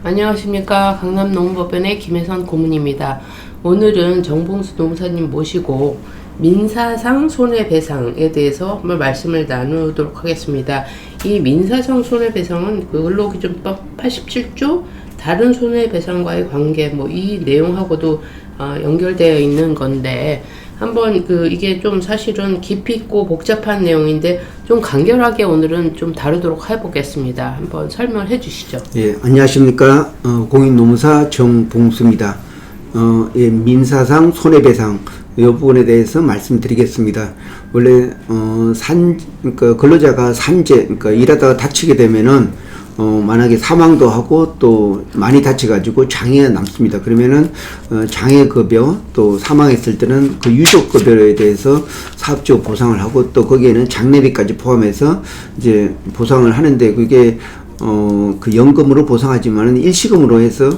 안녕하십니까. 강남농업법인의 김혜선 고문입니다. 오늘은 정봉수 노무사님 모시고 민사상 손해배상에 대해서 한번 말씀을 나누도록 하겠습니다. 이 민사상 손해배상은 그 근로기준법 87조 다른 손해배상과의 관계 이 내용하고도 연결되어 있는 건데 한번 이게 좀 사실은 깊이 있고 복잡한 내용인데 좀 간결하게 오늘은 좀 다루도록 해보겠습니다. 한번 설명을 해주시죠. 예, 안녕하십니까. 공인노무사 정봉수입니다. 예, 민사상 손해배상 이 부분에 대해서 말씀드리겠습니다. 원래 그러니까 근로자가 산재, 그러니까 일하다가 다치게 되면은 만약에 사망도 하고 또 많이 다쳐가지고 장애가 남습니다. 그러면은 장애급여 또 사망했을 때는 그 유족급여에 대해서 사업적 보상을 하고 또 거기에는 장례비까지 포함해서 이제 보상을 하는데 그게 그 연금으로 보상하지만은 일시금으로 해서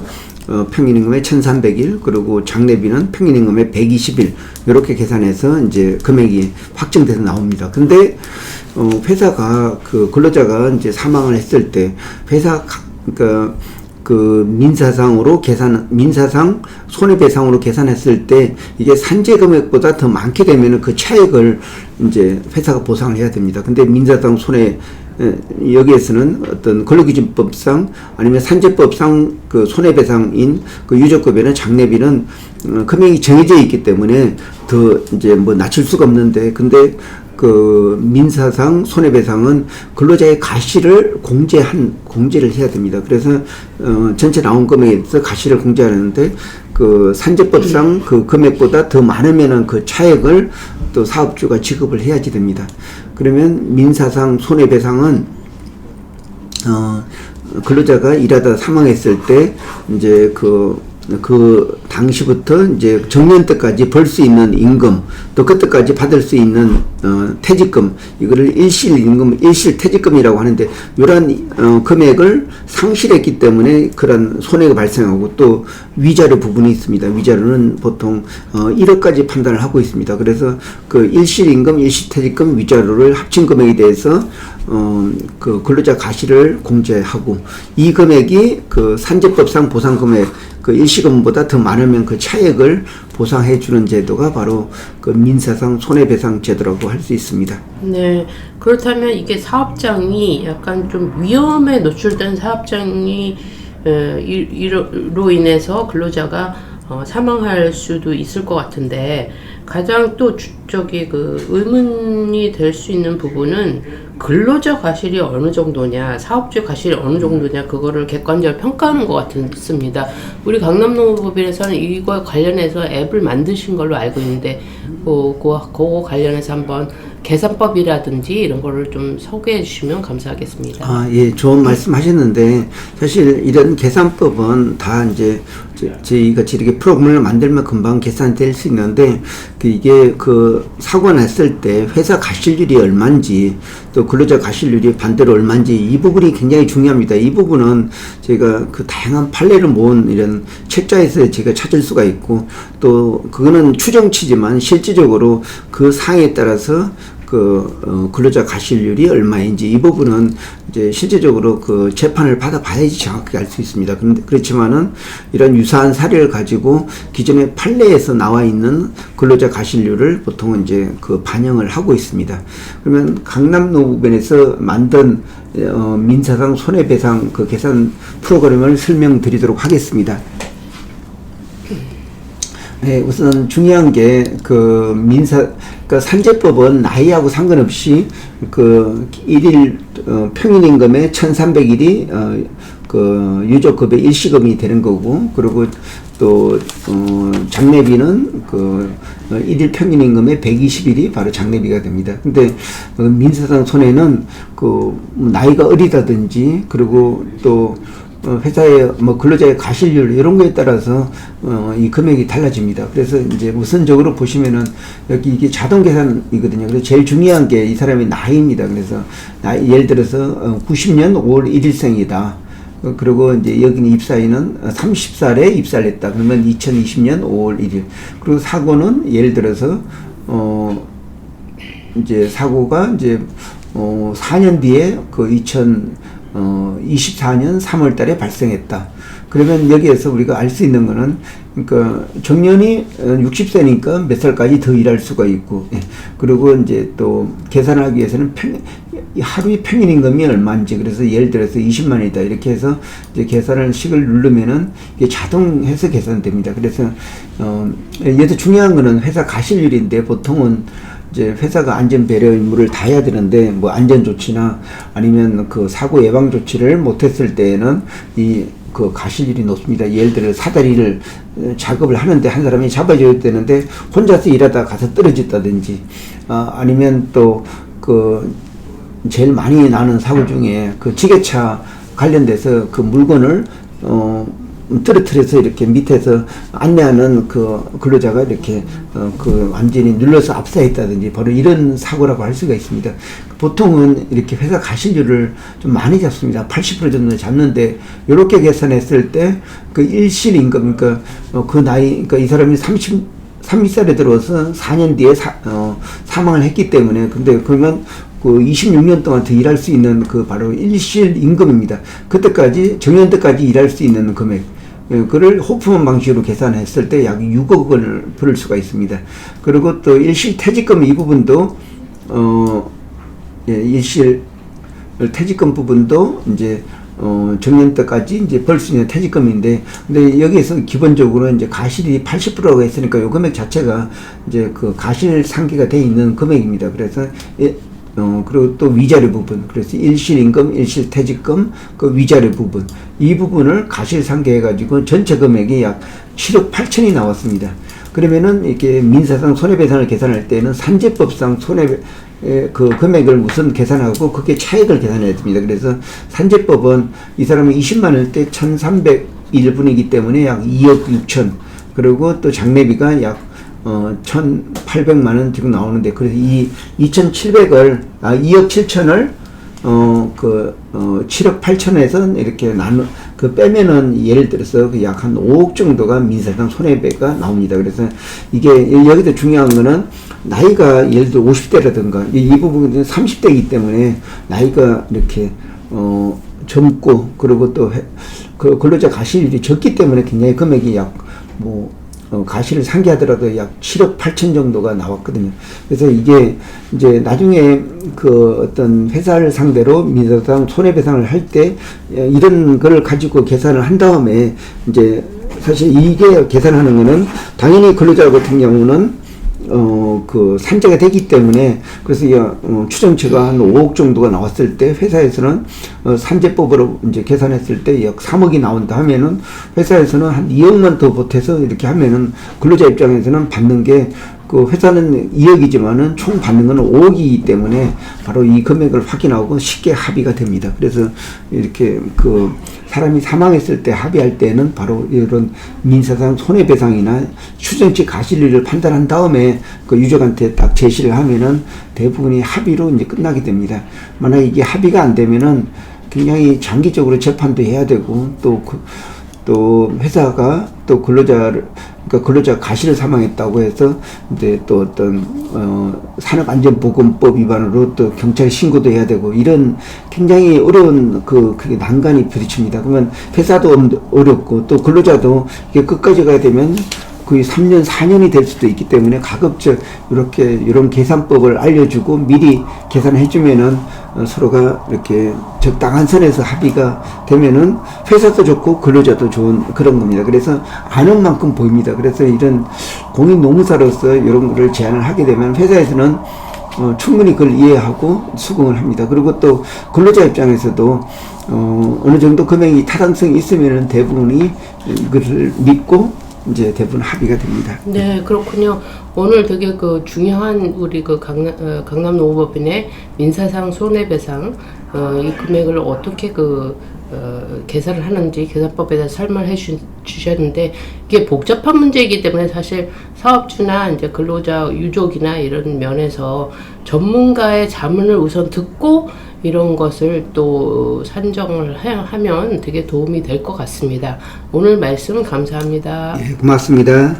평균임금의 1300일 그리고 장례비는 평균임금의 120일 이렇게 계산해서 이제 금액이 확정돼서 나옵니다. 근데 회사가 그 근로자가 이제 사망을 했을 때 그러니까 그 민사상 손해배상으로 계산했을 때 이게 산재 금액보다 더 많게 되면은 그 차액을 이제 회사가 보상을 해야 됩니다. 근데 민사상 여기에서는 어떤 근로기준법상 아니면 산재법상 그 손해배상인 그 유족급여는 장례비는 금액이 정해져 있기 때문에 더 이제 낮출 수가 없는데 근데 그 민사상 손해배상은 근로자의 가시를 공제를 해야 됩니다. 그래서 전체 나온 금액에서 가시를 공제하는데 그 산재법상 그 금액보다 더 많으면은 그 차액을 또 사업주가 지급을 해야지 됩니다. 그러면 민사상 손해배상은 근로자가 일하다 사망했을 때 이제 그 당시부터 이제 정년 때까지 벌 수 있는 임금 또 그때까지 받을 수 있는 퇴직금 이거를 일실임금 일실퇴직금이라고 하는데 이러한 금액을 상실했기 때문에 그런 손해가 발생하고 또 위자료 부분이 있습니다. 위자료는 보통 1억까지 판단을 하고 있습니다. 그래서 그 일실임금 일실퇴직금 위자료를 합친 금액에 대해서 그 근로자 가시를 공제하고 이 금액이 그 산재법상 보상금액 그 일시금보다 더 많으면 그 차액을 보상해 주는 제도가 바로 그 민사상 손해배상 제도라고 할 수 있습니다. 네. 그렇다면 이게 사업장이 약간 좀 위험에 노출된 사업장이 이로 인해서 근로자가 사망할 수도 있을 것 같은데 가장 또 의문이 될 수 있는 부분은 근로자 과실이 어느 정도냐, 사업주의 과실이 어느 정도냐, 그거를 객관적으로 평가하는 것 같습니다. 우리 강남농업법인에서는 이거에 관련해서 앱을 만드신 걸로 알고 있는데, 그거 관련해서 한번 계산법이라든지 이런 거를 좀 소개해 주시면 감사하겠습니다. 예, 좋은 말씀 하셨는데, 사실 이런 계산법은 다 이제 저희가 이렇게 프로그램을 만들면 금방 계산될 수 있는데, 이게 그 사고가 났을 때 회사 과실률이 얼마인지, 또 근로자 과실률이 반대로 얼마인지 이 부분이 굉장히 중요합니다. 이 부분은 저희가 그 다양한 판례를 모은 이런 책자에서 제가 찾을 수가 있고 또 그거는 추정치지만 실질적으로 그 사항에 따라서 근로자 과실률이 얼마인지 이 부분은 이제 실제적으로 그 재판을 받아봐야지 정확하게 알 수 있습니다. 그렇지만은 이런 유사한 사례를 가지고 기존의 판례에서 나와 있는 근로자 과실률을 보통은 이제 그 반영을 하고 있습니다. 그러면 강남노무법인에서 만든 민사상 손해배상 그 계산 프로그램을 설명드리도록 하겠습니다. 네, 우선 중요한 게 그러니까 산재법은 나이하고 상관없이 그 일일 평균임금의 1300일이 그 유족급의 일시금이 되는 거고 그리고 또 장례비는 그 일일 평균임금의 120일이 바로 장례비가 됩니다. 근데 민사상 손해는 그 나이가 어리다든지 그리고 또 회사의 근로자의 과실률 이런 거에 따라서 이 금액이 달라집니다. 그래서 이제 우선적으로 보시면은 여기 이게 자동 계산이거든요. 그래서 제일 중요한 게 이 사람의 나이입니다. 그래서 예를 들어서 90년 5월 1일생이다. 그리고 이제 여기는 입사일은 30살에 입사를 했다. 그러면 2020년 5월 1일. 그리고 사고는 예를 들어서 이제 사고가 이제 4년 뒤에 그 24년 3월 달에 발생했다. 그러면 여기에서 우리가 알 수 있는 거는, 그러니까 정년이 60세니까 몇 살까지 더 일할 수가 있고, 예. 그리고 이제 또 계산하기 위해서는 하루의 평균 임금이 얼마인지, 그래서 예를 들어서 20만이다 이렇게 해서 이제 계산을 식을 누르면은 이게 자동해서 계산됩니다. 그래서 여기서 중요한 거는 회사 가실률인데, 보통은 이제 회사가 안전 배려 의무를 다해야 되는데, 뭐 안전 조치나 아니면 그 사고 예방 조치를 못했을 때에는 그 가실률이 높습니다. 예를 들어 사다리를 작업을 하는데 한 사람이 잡아줘야 되는데 혼자서 일하다 가서 떨어졌다든지, 아니면 또 그 제일 많이 나는 사고 중에 그 지게차 관련돼서 그 물건을 떨어뜨려서 이렇게 밑에서 안내하는 그 근로자가 이렇게 그 완전히 눌러서 압사했다든지, 바로 이런 사고라고 할 수가 있습니다. 보통은 이렇게 회사 가실률을 좀 많이 잡습니다. 80% 정도 잡는데, 이렇게 계산했을 때 그 일실 임금, 그러니까 그 나이, 그러니까 이 사람이 30살에 들어서 4년 뒤에 사망을 했기 때문에, 근데 그러면 그 26년 동안 더 일할 수 있는 그 바로 일실 임금입니다. 그때까지, 정년 때까지 일할 수 있는 금액, 그를 호프만 방식으로 계산했을 때 약 6억 원을 벌을 수가 있습니다. 그리고 또 일실 퇴직금 이 부분도 일실 퇴직금 부분도 이제 정년 때까지 이제 벌 수 있는 퇴직금인데, 근데 여기에서 기본적으로 이제 가실이 80%라고 했으니까 요 금액 자체가 이제 그 가실 상계가 돼 있는 금액입니다. 그래서 그리고 또 위자료 부분, 그래서 일실임금, 일실퇴직금, 그 위자료 부분, 이 부분을 가실상계해가지고 전체 금액이 약 7억 8천이 나왔습니다. 그러면은 이렇게 민사상 손해배상을 계산할 때는 산재법상 그 금액을 우선 계산하고 그게 차액을 계산해야 됩니다. 그래서 산재법은 이 사람이 20만원일 때 1,301분이기 때문에 약 2억 6천, 그리고 또 장례비가 약 1,800만원 지금 나오는데, 그래서 이 2,700을, 2억 7천을, 7억 8천에서 이렇게 빼면은 예를 들어서 약 한 5억 정도가 민사상 손해배가 나옵니다. 그래서 이게, 여기서 중요한 거는 나이가 예를 들어 50대라든가, 이 부분은 30대이기 때문에 나이가 이렇게, 젊고, 그리고 또, 그 근로자 가실률이 적기 때문에 굉장히 금액이 가실을 상기하더라도 약 7억 8천 정도가 나왔거든요. 그래서 이게 이제 나중에 그 어떤 회사를 상대로 민사상 손해배상을 할 때 이런 거를 가지고 계산을 한 다음에, 이제 사실 이게 계산하는 거는 당연히 근로자 같은 경우는 그 산재가 되기 때문에, 그래서 추정치가 한 5억 정도가 나왔을 때 회사에서는 산재법으로 이제 계산했을 때 약 3억이 나온다 하면은, 회사에서는 한 2억만 더 보태서 이렇게 하면은 근로자 입장에서는 받는 게, 그 회사는 2억이지만은 총 받는 건 5억이기 때문에 바로 이 금액을 확인하고 쉽게 합의가 됩니다. 그래서 이렇게 그 사람이 사망했을 때 합의할 때는 바로 이런 민사상 손해배상이나 추정치 가실률을 판단한 다음에 그 유족한테 딱 제시를 하면은 대부분이 합의로 이제 끝나게 됩니다. 만약 이게 합의가 안 되면은 굉장히 장기적으로 재판도 해야 되고, 또 회사가 또 그러니까 근로자가 가실을 사망했다고 해서 이제 또 어떤 산업안전보건법 위반으로 또 경찰에 신고도 해야 되고, 이런 굉장히 어려운 그게 난관이 부딪힙니다. 그러면 회사도 어렵고, 또 근로자도 이게 끝까지 가야 되면 거의 3년, 4년이 될 수도 있기 때문에 가급적 이런 계산법을 알려주고 미리 계산해주면은 서로가 이렇게 적당한 선에서 합의가 되면은 회사도 좋고 근로자도 좋은 그런 겁니다. 그래서 아는 만큼 보입니다. 그래서 이런 공인노무사로서 이런 거를 제안을 하게 되면 회사에서는 충분히 그걸 이해하고 수긍을 합니다. 그리고 또 근로자 입장에서도 어느 정도 금액이 타당성이 있으면은 대부분이 이것을 믿고 이제 대부분 합의가 됩니다. 네, 그렇군요. 오늘 되게 그 중요한 우리 그 강남 노무법인의 민사상 손해배상 이 금액을 어떻게 계산을 하는지 계산법에 대해서 설명을 주셨는데, 이게 복잡한 문제이기 때문에 사실 사업주나 이제 근로자 유족이나 이런 면에서 전문가의 자문을 우선 듣고 이런 것을 또 산정을 하면 되게 도움이 될 것 같습니다. 오늘 말씀 감사합니다. 예, 고맙습니다.